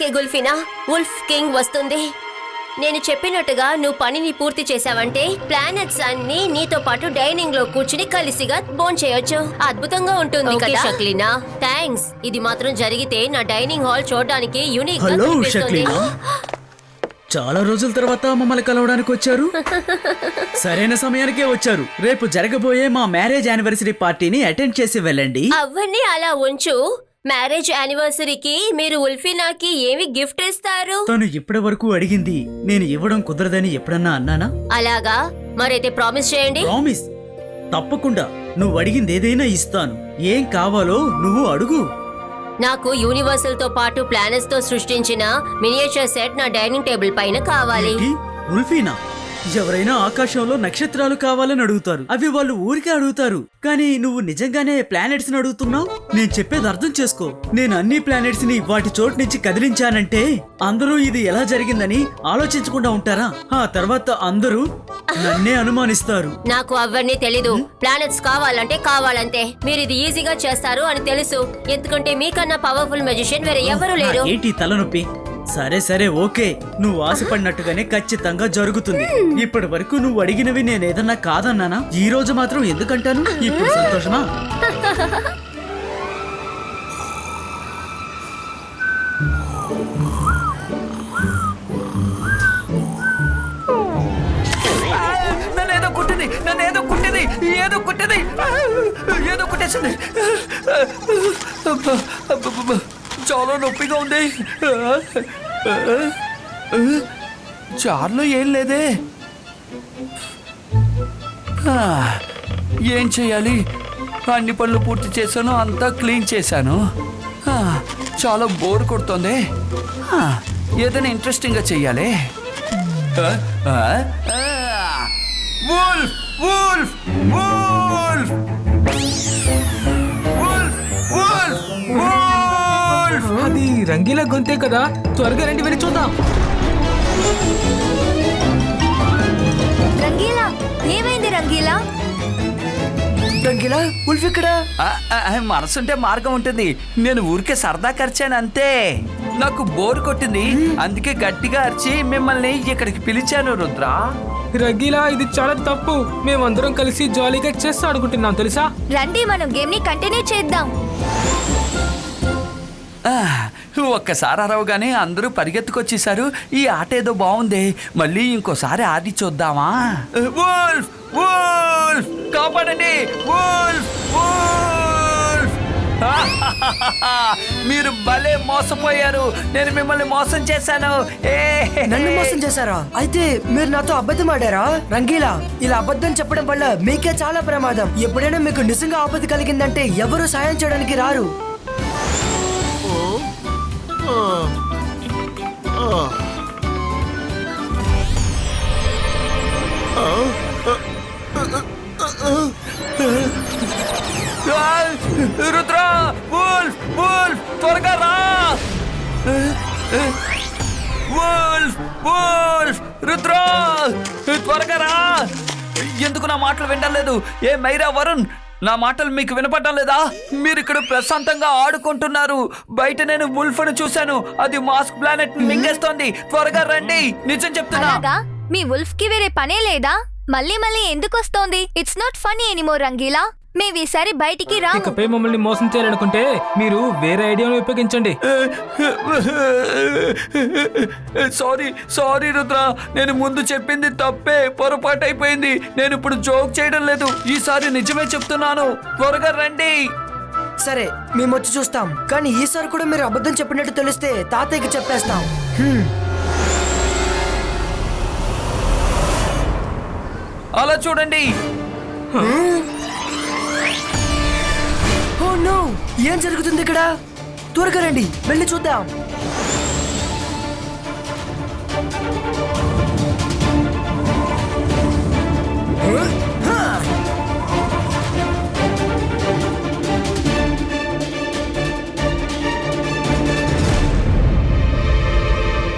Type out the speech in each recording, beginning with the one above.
Okay గుల్ఫినా, wolf king వస్తుంది. నేను చెప్పినట్టుగా నువ్వు పనిని పూర్తి చేసావంటే ప్లానెట్స్ అన్ని నీతో పాటు డైనింగ్ లో కూర్చుని కలిసిగా భోంచేయొచ్చు. అద్భుతంగా ఉంటుంది కదా షక్లీనా. థ్యాంక్స్. ఇది మాత్రం జరిగితే నా డైనింగ్ హాల్ చూడడానికి యూనిక్ గా కనిపిస్తుంది. చాలా రోజుల తర్వాత మమ్మల్ని కలవడానికి వచ్చారు. సరైన సమయానికే వచ్చారు. రేపు జరగబోయే మా మ్యారేజ్ యానివర్సరీ పార్టీని అటెండ్ చేసి వెళ్ళండి. అవన్నీ అలా ఉంచు. మ్యారేజ్ యానివర్సరీకి మీరు ఉల్ఫినాకి ఏమి గిఫ్ట్ ఇస్తారు? తను ఇప్పటి వరకు అడిగింది నేను ఇవ్వడం కుదరదని ఎప్పుడన్నా అన్నానా? అలాగా? మరైతే ప్రామిస్ చేయండి. ప్రామిస్, తప్పకుండా. నువ్వు అడిగింది ఏదైనా ఇస్తాను. ఏం కావాలో నువ్వు అడుగు. నాకు యూనివర్సల్ తో పాటు ప్లానెట్స్ తో సృష్టించిన మినియేచర్ సెట్ నా డైనింగ్ టేబుల్ పైన కావాలి. ఉల్ఫీనా, ఎవరైనా ఆకాశంలో నక్షత్రాలు కావాలని అడుగుతారు. అవి వాళ్ళు ఊరికే అడుగుతారు. కానీ నువ్వు నిజంగానే ప్లానెట్స్ ని అడుగుతున్నావు. నేను చెప్పేది అర్థం చేసుకో. నేను అన్ని ప్లానెట్స్ ని వాటి చోటు నుంచి కదిలించానంటే అందరూ ఇది ఎలా జరిగిందని ఆలోచించకుండా ఉంటారా? ఆ తర్వాత అందరూ నన్నే అనుమానిస్తారు. నాకు అవన్నీ తెలీదు. ప్లానెట్స్ కావాలంటే కావాలంతే. మీరు ఇది ఈజీగా చేస్తారు అని తెలుసు. ఎందుకంటే మీకన్నా పవర్ఫుల్ మెజిషియన్ వేరే ఎవరు లేరు. ఏంటి తలనొప్పి? సరే సరే, ఓకే. నువ్వు ఆశపడినట్టుగానే ఖచ్చితంగా జరుగుతుంది. ఇప్పటి వరకు నువ్వు అడిగినవి నేనేదన్నా కాదన్నానా? ఈ రోజు మాత్రం ఎందుకంటాను? ఇప్పుడు సంతోషమా? నన్నేదో కుట్టేసింది. చాలా నొప్పిగా ఉంది. చార్లో ఏం లేదే. ఏం చెయ్యాలి? అన్ని పనులు పూర్తి చేశాను, అంతా క్లీన్ చేశాను. చాలా బోర్ కొడుతోంది. ఏదైనా ఇంట్రెస్టింగ్గా చెయ్యాలి. Wolf wolf wolf wolf wolf. అది రంగీలా గొంతే కదా. త్వరగా రండి, వెళ్ళి చూద్దాం. రంగీలా, ఏమైంది రంగీలా? రంగీలా, ఉల్ఫ్ ఇక్కడ. మనసుంటే మార్గం ఉంటుంది. నేను ఊరికే సరదా ఖర్చాను అంతే. నాకు బోర్ కొట్టింది, అందుకే గట్టిగా అరిచి మిమ్మల్ని ఇక్కడికి పిలిచాను. రుద్ర, రంగీలా, ఇది చాలా తప్పు. మేమందరం కలిసి జాలీగా చెస్ ఆడుకుంటున్నాం తెలుసా. రండి, మనం గేమ్ ని కంటిన్యూ చేద్దాం. ఒక్కసారి అరవగానే అందరూ పరిగెత్తుకొచ్చేసారు. ఈ ఆట ఏదో బాగుంది. మళ్ళీ ఇంకోసారి ఆడి చూద్దామా? వూల్ఫ్ వూల్ఫ్, కాపాడండి. Wolf wolf. మీరు భలే మోసపోయారు. నేను మిమ్మల్ని మోసం చేశాను. నన్ను మోసం చేశారా? అయితే మీరు నాతో అబద్ధం ఆడారా? రంగీలా, ఇలా అబద్ధం చెప్పడం వల్ల మీకే చాలా ప్రమాదం. ఎప్పుడైనా మీకు నిజంగా ఆపద కలిగిందంటే ఎవరు సాయం చేయడానికి రారు. రుద్ర, వూల్ఫ్ వూల్ఫ్, త్వరగా రా. వూల్ఫ్ వూల్ఫ్, రుద్ర త్వరగా రా. ఎందుకు నా మాటలు వినలేదు? ఏ మైరా, వరుణ్, నా మాటలు మీకు వినపడడం లేదా? మీరు ఇక్కడ ప్రశాంతంగా ఆడుకుంటున్నారు. బయట నేను వుల్ఫ్ ను చూశాను. అది మాస్క్ ప్లానెట్ మింగేస్తోంది. త్వరగా రండి. నిజం చెప్తున్నా. అలాగా? మీ వుల్ఫ్ కి వేరే పనే లేదా? మళ్ళీ మళ్ళీ ఎందుకు వస్తోంది? It's not funny anymore Rangeela. మేము ఈసారి బయటికి రా. ఇకపై మమ్మల్ని మోసం చేయాలనుకుంటే మీరు వేరే ఐడియాను ఉపయోగించండి. సారీ సారీ రుద్ర, నేను ముందు చెప్పింది తప్పే. పొరపాటు అయిపోయింది. నేను ఇప్పుడు జోక్ చేయడం లేదు. ఈసారి నిజమే చెప్తున్నాను. త్వరగా రండి. సరే, మేము వచ్చి చూస్తాం. కానీ ఈసారి కూడా మీరు అబద్ధం చెప్పినట్టు తెలిస్తే తాతయ్యకి చెప్పేస్తాం. అలా చూడండి. ఓ నో, ఏం జరుగుతుంది ఇక్కడ? త్వరగా రండి, వెళ్ళి చూద్దాం.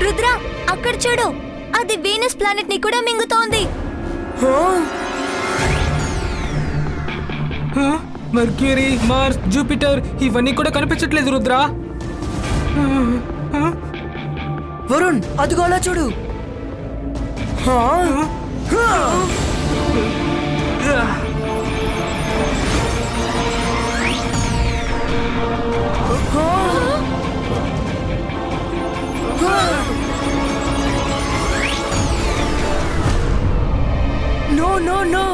రుద్ర, అక్కడ చూడు. అది వీనస్ ప్లానెట్ ని కూడా మింగుతోంది. మర్క్యూరీ, మార్స్, జూపిటర్ ఇవన్నీ కూడా కనిపించట్లేదు రుద్ర. వరుణ్ అదిగో అలా చూడు. హా? హా! No no no,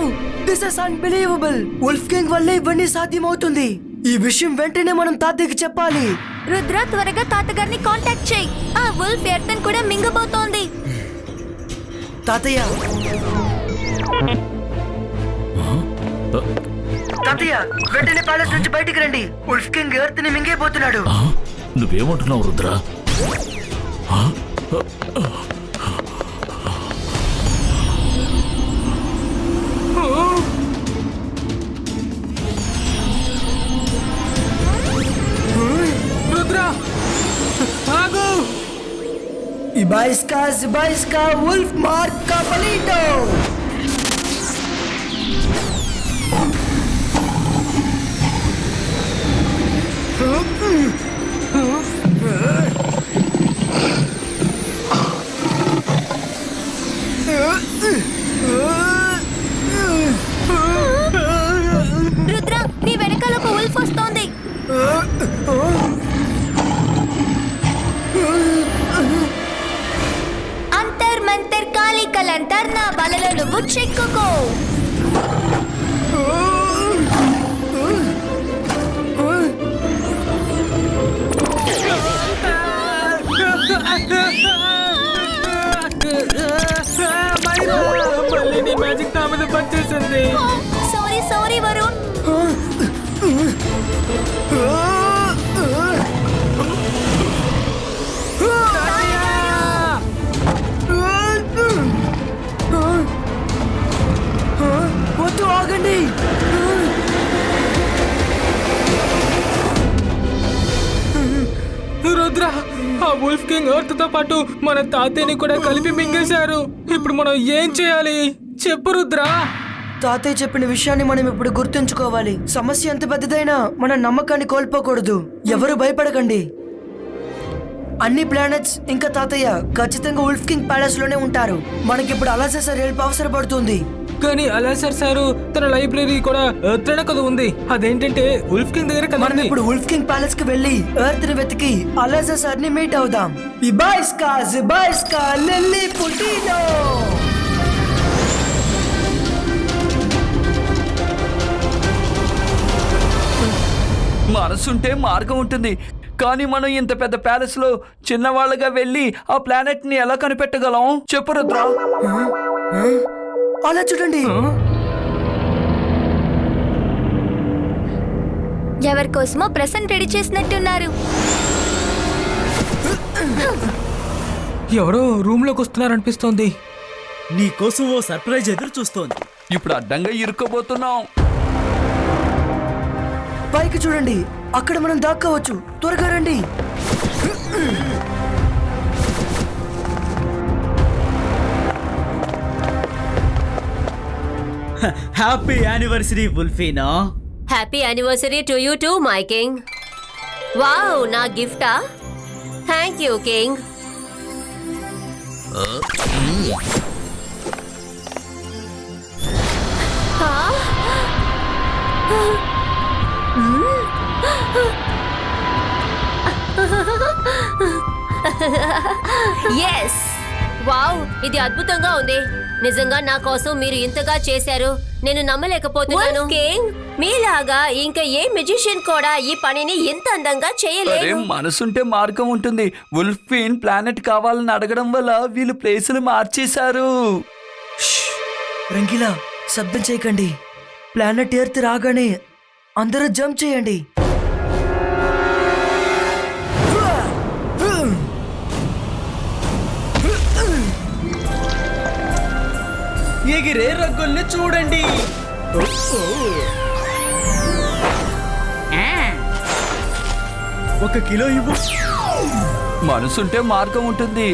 this is unbelievable. Wolf king వల్లే ఇవన్నీ సాధ్యమవుతుంది. ఈ విషయం వెంటనే మనం తాతయ్యకి చెప్పాలి. రుద్ర త్వరగా తాతగారిని కాంటాక్ట్ చేయి. ఆ వుల్ఫ్ ఎర్తన్ కూడా మింగబోతోంది. తాతయ్య తాతయ్య, వెంటనే ప్యాలెస్ నుంచి బయటికి రండి. వుల్ఫ్ కింగ్ ఎర్త్ ని మింగేపోతున్నాడు. నువ్వేమంటున్నావు రుద్ర? రుద్ర ఆగు. ఇబాయిస్కా వుల్ఫ్ మార్క్ కాపలీటో. రుద్ర, నీ వెనకాల ఒక వుల్ఫ్ వస్తోంది. అంతర్ మంతర్ కాళీ కలంతర్, నా బలలో నువ్వు చిక్కుకో. మైరా, మళ్ళీ నీ మ్యాజిక్ నా మీద పనిచేసింది. Sorry sorry Varun. వద్దు, ఆగండి. రుద్ర, ఆ వుల్ఫ్ కింగ్ ఎర్త్ తో పాటు మన తాతయ్యని కూడా కలిపి మింగేశారు. ఇప్పుడు మనం ఏం చేయాలి చెప్పు రుద్ర. తాతయ్య చెప్పిన విషయాన్ని మనం ఇప్పుడు గుర్తుంచుకోవాలి. సమస్య ఎంత పెద్దదైనా మన నమ్మకాన్ని కోల్పోకూడదు. ఎవరు భయపడకండి. అన్ని ప్లానెట్స్ ఇంకా తాతయ్య ఖచ్చితంగా వుల్ఫ్ కింగ్ ప్యాలెస్ లోనే ఉంటారు. మనకిప్పుడు అలాసర్ హెల్ప్ అవసరపడుతుంది. కానీ అలాసర్ సారు తన లైబ్రరీ కూడా ఎర్త్ కదా ఉంది. అదేంటంటే వుల్ఫ్ కింగ్ దగ్గర మనం కదా. ఇప్పుడు వుల్ఫ్ కింగ్ ప్యాలెస్ కి వెళ్ళి ఎర్త్ ని వెతికి అలాసర్ సార్ ని మీట్ అవుదాం. ఇబాయిస్కా లిల్లీ పుటినో. మనసుంటే మార్గం ఉంటుంది, కానీ మనం ఇంత పెద్ద ప్యాలెస్ లో చిన్నవాళ్ళగా వెళ్ళి ఆ ప్లానెట్ ని ఎలా కనిపెట్టగలం చెప్పు రుద్ర. అలా చూడండి. ఎవరి కోసమో ప్రెసెంట్ రెడీ చేసినట్టున్నారు. ఎవరో రూమ్ లోకి వస్తున్నారనిపిస్తోంది. నీ కోసం ఓ సర్ప్రైజ్ ఎదురు చూస్తోంది. ఇప్పుడు అడ్డంగా ఇరుక్కోబోతున్నాం. పైకి చూడండి, అక్కడ మనం దాక్కోవచ్చు. త్వరగా రండి. హ్యాపీ యానివర్సరీ వుల్ఫీనా. Happy anniversary to you too my king. Wow, నా గిఫ్టా? Thank you king. Yes, wow, ఇది అద్భుతంగా ఉంది. నిజంగా నా కోసం మీరు ఇంతగా చేశారు. నేను నమ్మలేకపోతున్నాను. కింగ్, మీలాగా ఇంకా ఏ మ్యూజిషియన్ కూడా ఈ పనిని ఇంత అందంగా అరే, చేయలేరు. మనసుంటే మార్గం ఉంటుంది. వుల్ఫిన్ ప్లానెట్ కావాలని అడగడం వల్ల వీళ్ళు ప్లేసులు మార్చేశారు. రంగీలా, శబ్దం చేయకండి. ప్లానెట్ ఎర్త్ రాగానే అందరూ జంప్ చేయండి. ఎగిరే రగ్గుల్ని చూడండి. ఒక కిలో ఇవ్వు. మనసుంటే మార్గం ఉంటుంది.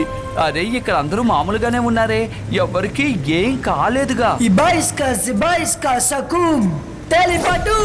అరే, ఇక్కడ అందరూ మామూలుగానే ఉన్నారే, ఎవ్వరికి ఏం కాలేదుగా. ఇబాయిస్కా జిబాయిస్కా సకుమ్ తెలిపటు.